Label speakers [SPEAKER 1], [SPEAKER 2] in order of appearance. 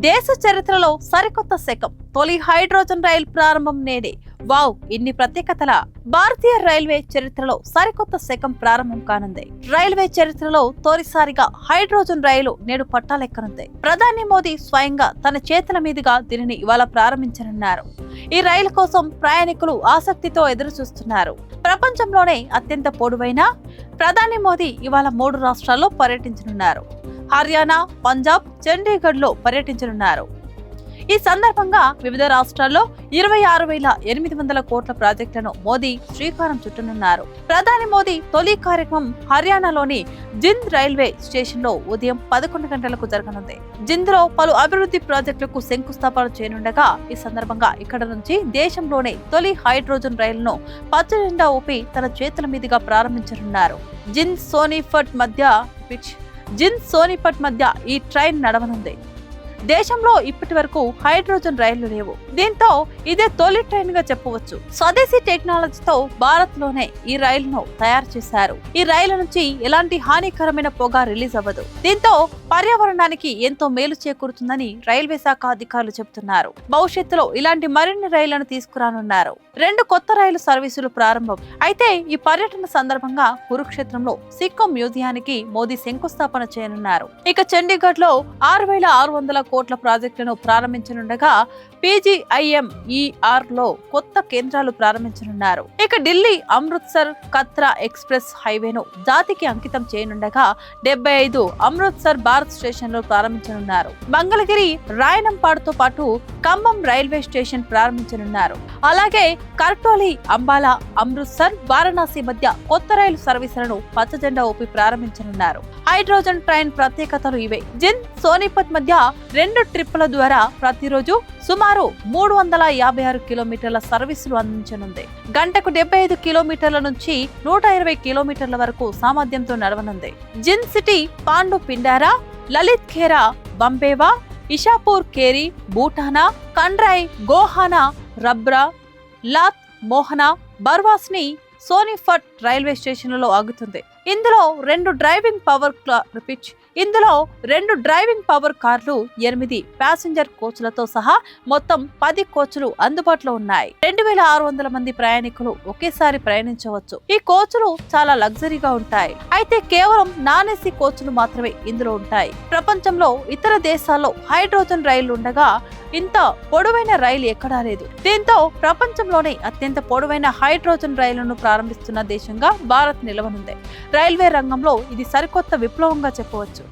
[SPEAKER 1] దేశ చరిత్రలో సరికొత్త శకం. తొలి హైడ్రోజన్ రైలు ప్రారంభం నేడే. వావ్, ఇన్ని ప్రత్యేకతల! భారతీయ రైల్వే చరిత్రలో సరికొత్త శకం ప్రారంభం కానుంది. రైల్వే చరిత్రలో తొలిసారిగా హైడ్రోజన్ రైలు నేడు పట్టాలెక్కనుంది. ప్రధాని మోదీ స్వయంగా తన చేతుల మీదుగా దీనిని ఇవాళ ప్రారంభించనున్నారు. ఈ రైలు కోసం ప్రయాణికులు ఆసక్తితో ఎదురు చూస్తున్నారు. ప్రపంచంలోనే అత్యంత పొడవైన ప్రధాని మోదీ ఇవాళ 3 రాష్ట్రాల్లో పర్యటించనున్నారు. హర్యానా, పంజాబ్, చండీగఢ్ లో పర్యటించనున్నారు. ఈ సందర్భంగా వివిధ రాష్ట్రాల్లో 26,800 కోట్ల ప్రాజెక్టులను మోదీ శ్రీకారం చుట్టనున్నారు. ప్రధాని మోదీ తొలి కార్యక్రమం హర్యానాలోని జింద్ రైల్వే స్టేషన్ లో ఉదయం 11 గంటలకు జరగనుంది. జింద్ లో పలు అభివృద్ధి ప్రాజెక్టులకు శంకుస్థాపన చేయనుండగా ఈ సందర్భంగా ఇక్కడ నుంచి దేశంలోనే తొలి హైడ్రోజన్ రైలును పచ్చజెండా ఊపి తన చేతుల మీదుగా ప్రారంభించనున్నారు. జింద్ సోనిపట్ మధ్య ఈ ట్రైన్ నడవనుంది. దేశంలో ఇప్పటి వరకు హైడ్రోజన్ రైళ్లు లేవు. దీంతో ఇదే తొలి ట్రైన్ గా చెప్పవచ్చు. స్వదేశీ టెక్నాలజీతో భారత్ లోనే ఈ రైలును తయారు చేశారు. ఈ రైలు నుంచి ఎలాంటి హానికరమైన పొగ రిలీజ్ అవ్వదు. దీంతో పర్యావరణానికి ఎంతో మేలు చేకూరుతుందని రైల్వే శాఖ అధికారులు చెబుతున్నారు. భవిష్యత్తులో ఇలాంటి మరిన్ని రైళ్లను తీసుకురానున్నారు. 2 కొత్త రైలు సర్వీసులు ప్రారంభం. అయితే ఈ పర్యటన సందర్భంగా కురుక్షేత్రంలో సిక్కో మ్యూజియానికి మోదీ శంకుస్థాపన చేయనున్నారు. ఇక చండీగఢ్ లో 6,600 కోట్ల ప్రాజెక్టులను ప్రారంభించనుండగా PGIMER లో కొత్త కేంద్రాలు ప్రారంభించనున్నారు. ఇక ఢిల్లీ అమృత్సర్ కత్రా ఎక్స్ప్రెస్ హైవేను జాతికి అంకితం చేయనుండగా 75 అమృత్సర్ భారత్ స్టేషన్ లో ప్రారంభించనున్నారు. మంగళగిరి రాయనంపాడుతో పాటు ఖమ్మం రైల్వే స్టేషన్ ప్రారంభించనున్నారు. అలాగే కర్టోలి, అంబాలా, అమృత్సర్, వారణాసి మధ్య కొత్త రైలు సర్వీసులను పచ్చజెండా ఊపి ప్రారంభించనున్నారు. హైడ్రోజన్ ట్రైన్ ప్రత్యేకతలు ఇవే. జింద్ సోనిపత్ మధ్య 2 ట్రిప్పుల ద్వారా ప్రతిరోజు సుమారు 356 కిలోమీటర్ల సర్వీసులు అందించనుంది. గంటకు 75 కిలోమీటర్ల నుంచి 120 కిలోమీటర్ల వరకు సామర్థ్యంతో నడవనుంది. జింద్ సిటీ, పాండు పిండారా, లలిత్ ఖేరా, బంబేవా, ఇషాపూర్ కేరి, బూటానా, కండ్రాయ్, గోహానా, రబ్రా, లాత్, మోహనా, బర్వాస్ని, సోనిపట్ రైల్వే స్టేషన్లలో ఆగుతుంది. ఇందులో 2 డ్రైవింగ్ పవర్ కార్లు, 8 ప్యాసింజర్ కోచ్లతో సహా మొత్తం 10 కోచ్లు అందుబాటులో ఉన్నాయి. 2,600 మంది ప్రయాణికులు ఒకేసారి ప్రయాణించవచ్చు. ఈ కోచ్లు చాలా లగ్జరీగా ఉంటాయి. అయితే కేవలం నాన్ ఏసీ కోచ్లు మాత్రమే ఇందులో ఉంటాయి. ప్రపంచంలో ఇతర దేశాల్లో హైడ్రోజన్ రైళ్లు ఉండగా ఇంత పొడవైన రైలు ఎక్కడా లేదు. దీంతో ప్రపంచంలోనే అత్యంత పొడవైన హైడ్రోజన్ రైలును ప్రారంభిస్తున్న దేశంగా భారత్ నిలవనుంది. రైల్వే రంగంలో ఇది సరికొత్త విప్లవంగా చెప్పవచ్చు.